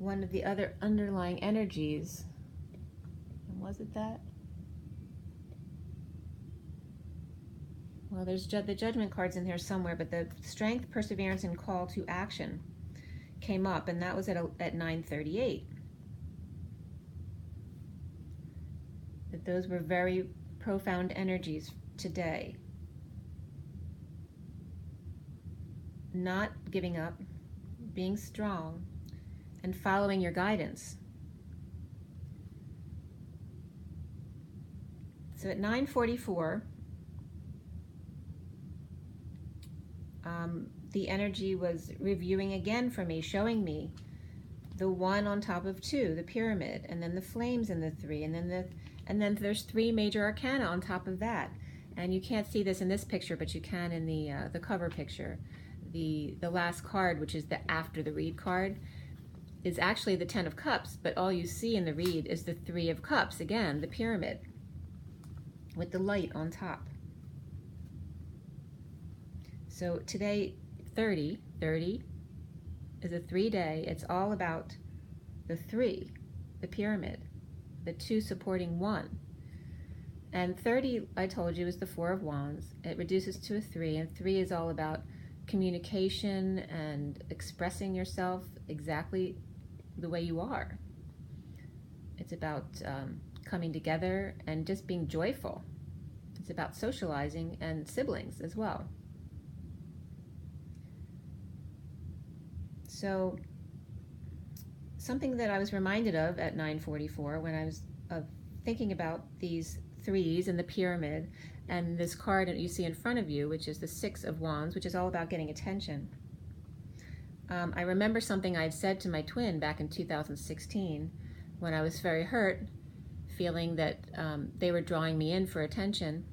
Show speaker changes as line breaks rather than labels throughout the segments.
one of the other underlying energies, and was it that? Well, there's the judgment cards in here somewhere, but the strength, perseverance, and call to action came up, and that was at 9:38. That those were very profound energies today. Not giving up, being strong, and following your guidance. So at 9:44, the energy was reviewing again for me, showing me the 1 on top of 2, the pyramid, and then the flames in the 3, and then there's 3 major arcana on top of that. And you can't see this in this picture, but you can in the cover picture. The last card, which is the after the read card, is actually the 10 of Cups, but all you see in the read is the 3 of Cups, again, the pyramid, with the light on top. So today, 30 is a 3-day. It's all about the 3, the pyramid, the 2 supporting 1. And 30, I told you, is the 4 of Wands. It reduces to a 3, and 3 is all about communication and expressing yourself exactly the way you are. It's about coming together and just being joyful. It's about socializing and siblings as well. So something that I was reminded of at 9:44 when I was thinking about these 3s and the pyramid and this card that you see in front of you, which is the 6 of Wands, which is all about getting attention. I remember something I had said to my twin back in 2016 when I was very hurt, feeling that they were drawing me in for attention.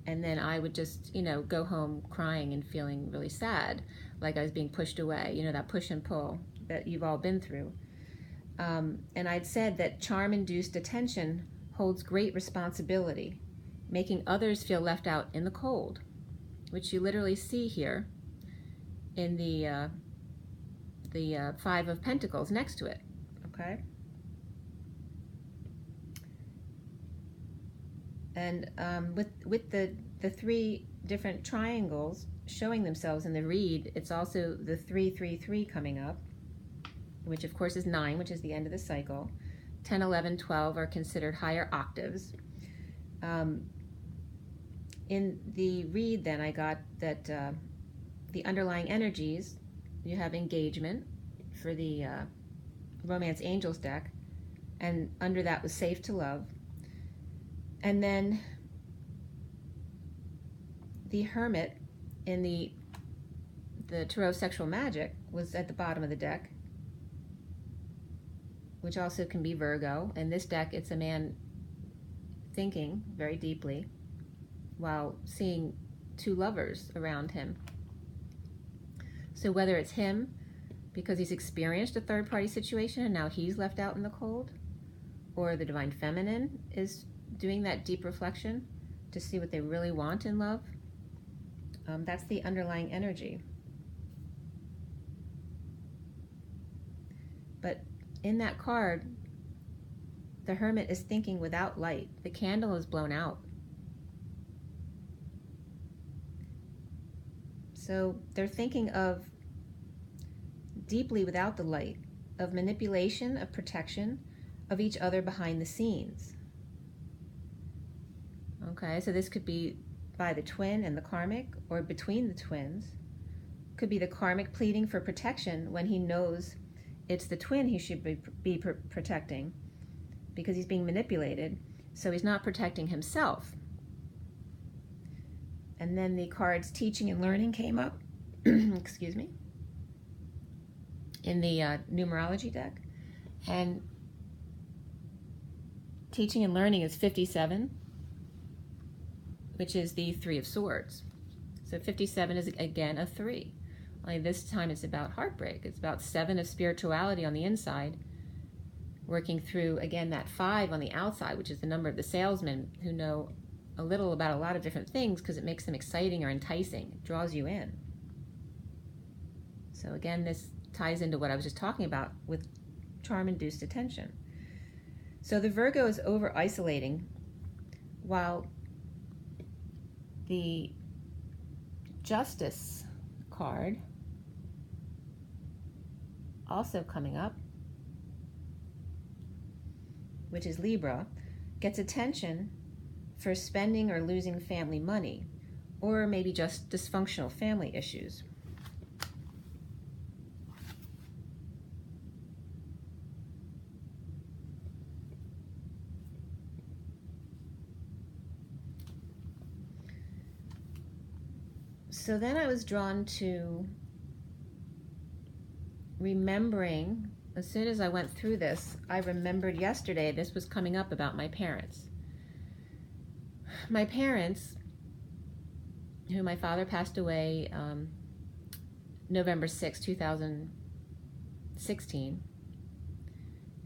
And then I would just, go home crying and feeling really sad, like I was being pushed away, that push and pull that you've all been through. And I'd said that charm-induced attention holds great responsibility, making others feel left out in the cold, which you literally see here in the 5 of Pentacles next to it, okay? And with the 3 different triangles showing themselves in the read, it's also the 3-3-3 coming up, which of course is 9, which is the end of the cycle. 10, 11, 12 are considered higher octaves. In the read then, I got that the underlying energies, you have engagement for the Romance Angels deck, and under that was safe to love. And then the Hermit in the Tarot Sexual Magic was at the bottom of the deck, which also can be Virgo. In this deck, it's a man thinking very deeply while seeing 2 lovers around him. So whether it's him because he's experienced a third-party situation and now he's left out in the cold, or the Divine Feminine is doing that deep reflection to see what they really want in love, that's the underlying energy. But in that card, the Hermit is thinking without light. The candle is blown out. So they're thinking of deeply without the light, of manipulation, of protection, of each other behind the scenes. Okay, so this could be by the twin and the karmic, or between the twins. Could be the karmic pleading for protection when he knows it's the twin he should be protecting because he's being manipulated, so he's not protecting himself. And then the cards teaching and learning came up, excuse me, in the numerology deck. And teaching and learning is 57, which is the 3 of Swords. So 57 is, again, a 3. Only this time it's about heartbreak. It's about 7 of spirituality on the inside, working through, again, that 5 on the outside, which is the number of the salesmen who know a little about a lot of different things because it makes them exciting or enticing. It draws you in. So again, this ties into what I was just talking about with charm-induced attention. So the Virgo is over-isolating, while the Justice card, also coming up, which is Libra, gets attention for spending or losing family money, or maybe just dysfunctional family issues. So then I was drawn to remembering, as soon as I went through this, I remembered yesterday this was coming up about my parents. My parents, who my father passed away November 6, 2016,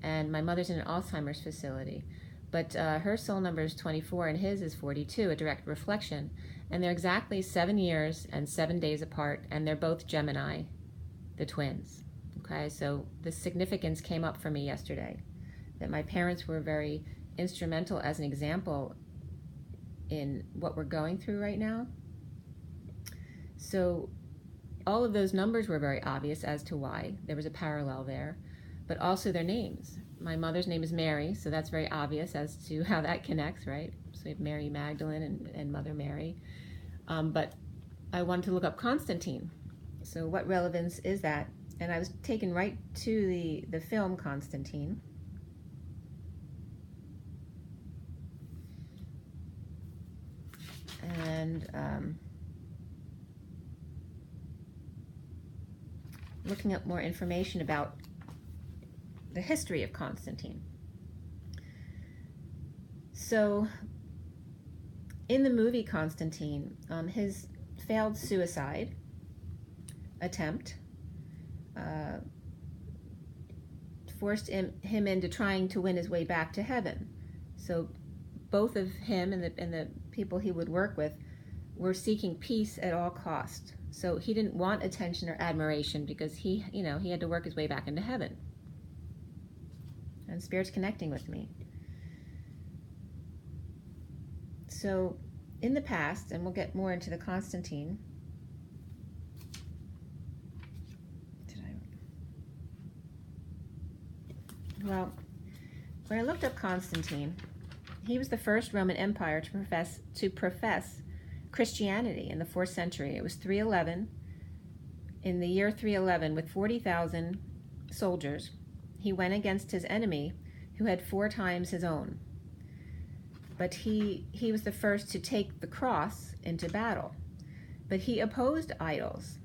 and my mother's in an Alzheimer's facility. But her soul number is 24 and his is 42, a direct reflection. And they're exactly 7 years and 7 days apart, and they're both Gemini, the twins. Okay, so the significance came up for me yesterday, that my parents were very instrumental as an example in what we're going through right now. So all of those numbers were very obvious as to why. There was a parallel there, but also their names. My mother's name is Mary, so that's very obvious as to how that connects, right? So we have Mary Magdalene and Mother Mary. But I wanted to look up Constantine. So what relevance is that? And I was taken right to the film Constantine. And looking up more information about the history of Constantine. So in the movie Constantine, his failed suicide attempt forced him into trying to win his way back to heaven. So both of him and the people he would work with were seeking peace at all cost. So he didn't want attention or admiration because he had to work his way back into heaven. And Spirit's connecting with me. So in the past, and we'll get more into the Constantine, well, when I looked up Constantine, he was the first Roman Empire to profess Christianity in the 4th century. It was 311. In the year 311, with 40,000 soldiers, he went against his enemy, who had 4 times his own. But he was the first to take the cross into battle. But he opposed idols.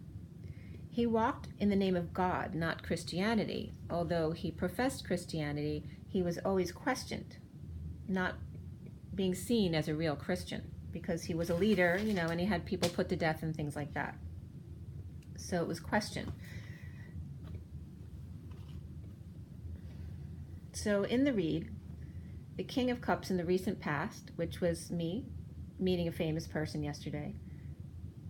He walked in the name of God, not Christianity. Although he professed Christianity, he was always questioned, not being seen as a real Christian, because he was a leader, and he had people put to death and things like that. So it was questioned. So in the read, the King of Cups in the recent past, which was me meeting a famous person yesterday,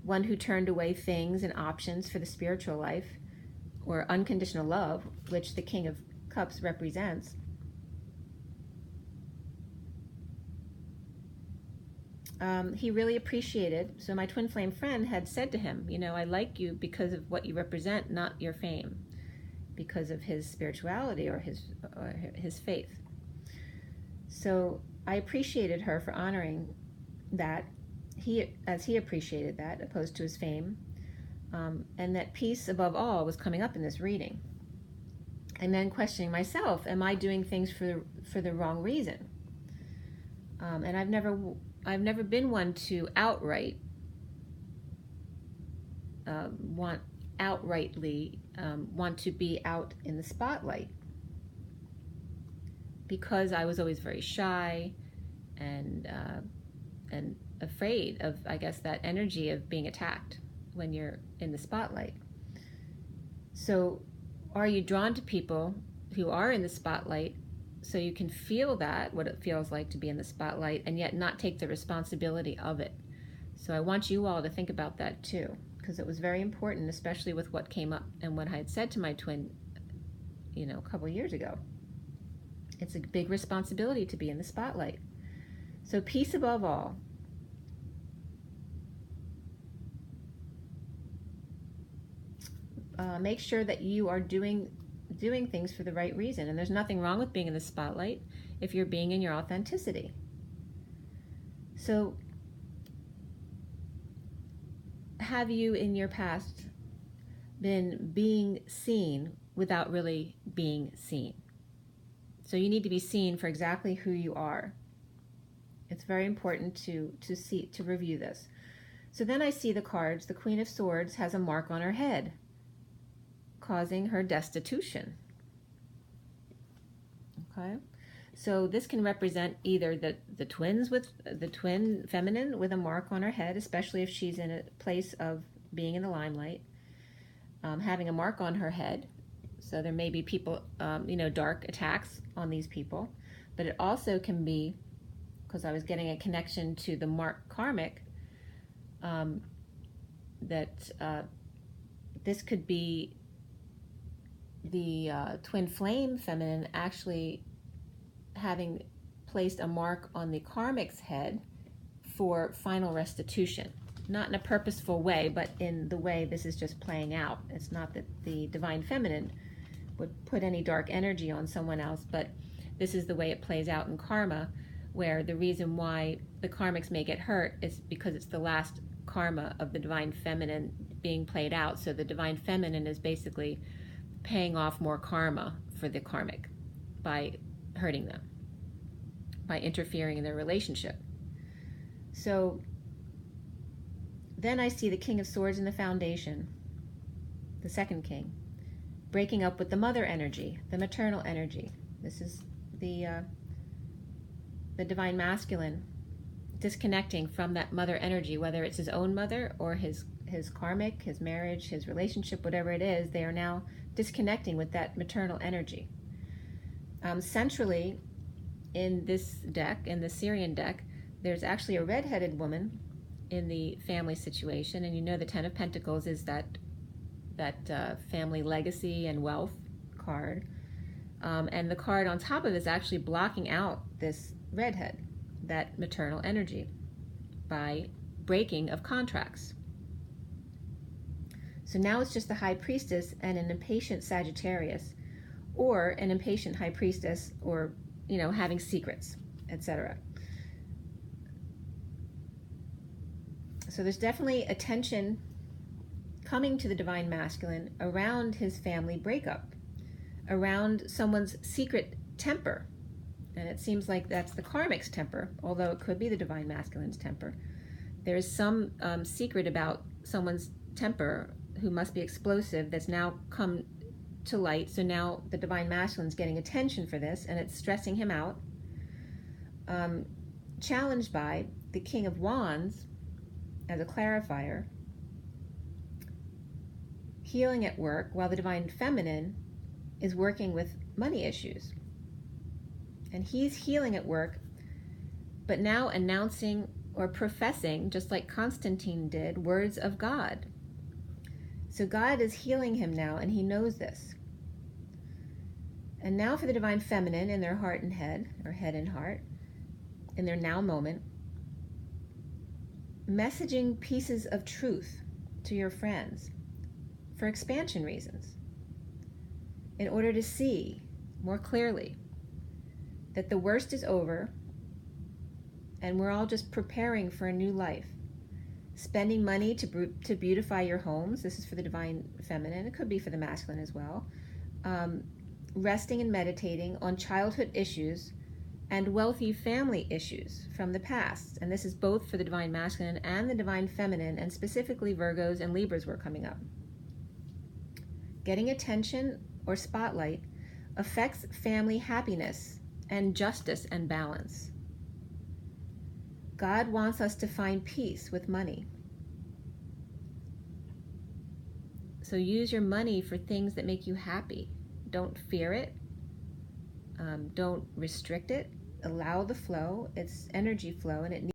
one who turned away things and options for the spiritual life, or unconditional love, which the King of Cups represents, he really appreciated. So my twin flame friend had said to him, I like you because of what you represent, not your fame, because of his spirituality or his faith. So I appreciated her for honoring that, as he appreciated that, opposed to his fame, and that peace above all was coming up in this reading. And then questioning myself, am I doing things for the wrong reason? And I've never been one to outrightly want to be out in the spotlight, because I was always very shy and afraid of, I guess, that energy of being attacked when you're in the spotlight. So are you drawn to people who are in the spotlight so you can feel that, what it feels like to be in the spotlight, and yet not take the responsibility of it? So I want you all to think about that too, because it was very important, especially with what came up and what I had said to my twin, a couple years ago. It's a big responsibility to be in the spotlight. So peace above all. Make sure that you are doing things for the right reason. And there's nothing wrong with being in the spotlight if you're being in your authenticity. So have you in your past been being seen without really being seen? So you need to be seen for exactly who you are. It's very important to review this. So then I see the cards. The Queen of Swords has a mark on her head, causing her destitution. Okay, so this can represent either the twins with the twin feminine with a mark on her head, especially if she's in a place of being in the limelight, having a mark on her head. So there may be people, dark attacks on these people, but it also can be, because I was getting a connection to the mark karmic, that this could be the twin flame feminine actually having placed a mark on the karmic's head for final restitution. Not in a purposeful way, but in the way this is just playing out. It's not that the divine feminine would put any dark energy on someone else, but this is the way it plays out in karma, where the reason why the karmics may get hurt is because it's the last karma of the divine feminine being played out. So the divine feminine is basically paying off more karma for the karmic by hurting them, by interfering in their relationship. So then I see the King of Swords in the foundation, the second king, breaking up with the mother energy, the maternal energy. This is the divine masculine disconnecting from that mother energy, whether it's his own mother or his karmic, his marriage, his relationship, whatever it is. They are now disconnecting with that maternal energy. Centrally in this deck, in the Sirian deck, there's actually a red-headed woman in the family situation, and the Ten of Pentacles is that family legacy and wealth card, and the card on top of it is actually blocking out this redhead, that maternal energy, by breaking of contracts. So now it's just the High Priestess and an impatient Sagittarius, or an impatient High Priestess, or having secrets, etc. So there's definitely a tension coming to the divine masculine around his family breakup, around someone's secret temper. And it seems like that's the karmic's temper, although it could be the divine masculine's temper. There is some secret about someone's temper who must be explosive that's now come to light. So now the divine masculine's getting attention for this, and it's stressing him out. Challenged by the King of Wands as a clarifier, healing at work, while the divine feminine is working with money issues. And he's healing at work, but now announcing or professing, just like Constantine did, words of God. So God is healing him now, and he knows this. And now for the divine feminine in their heart and head, or head and heart, in their now moment, messaging pieces of truth to your friends for expansion reasons, in order to see more clearly that the worst is over and we're all just preparing for a new life. Spending money to beautify your homes. This is for the divine feminine. It could be for the masculine as well. Resting and meditating on childhood issues and wealthy family issues from the past. And this is both for the divine masculine and the divine feminine, and specifically Virgos and Libras were coming up. Getting attention or spotlight affects family happiness and justice and balance. God wants us to find peace with money. So use your money for things that make you happy. Don't fear it. Don't restrict it. Allow the flow. It's energy flow, and it needs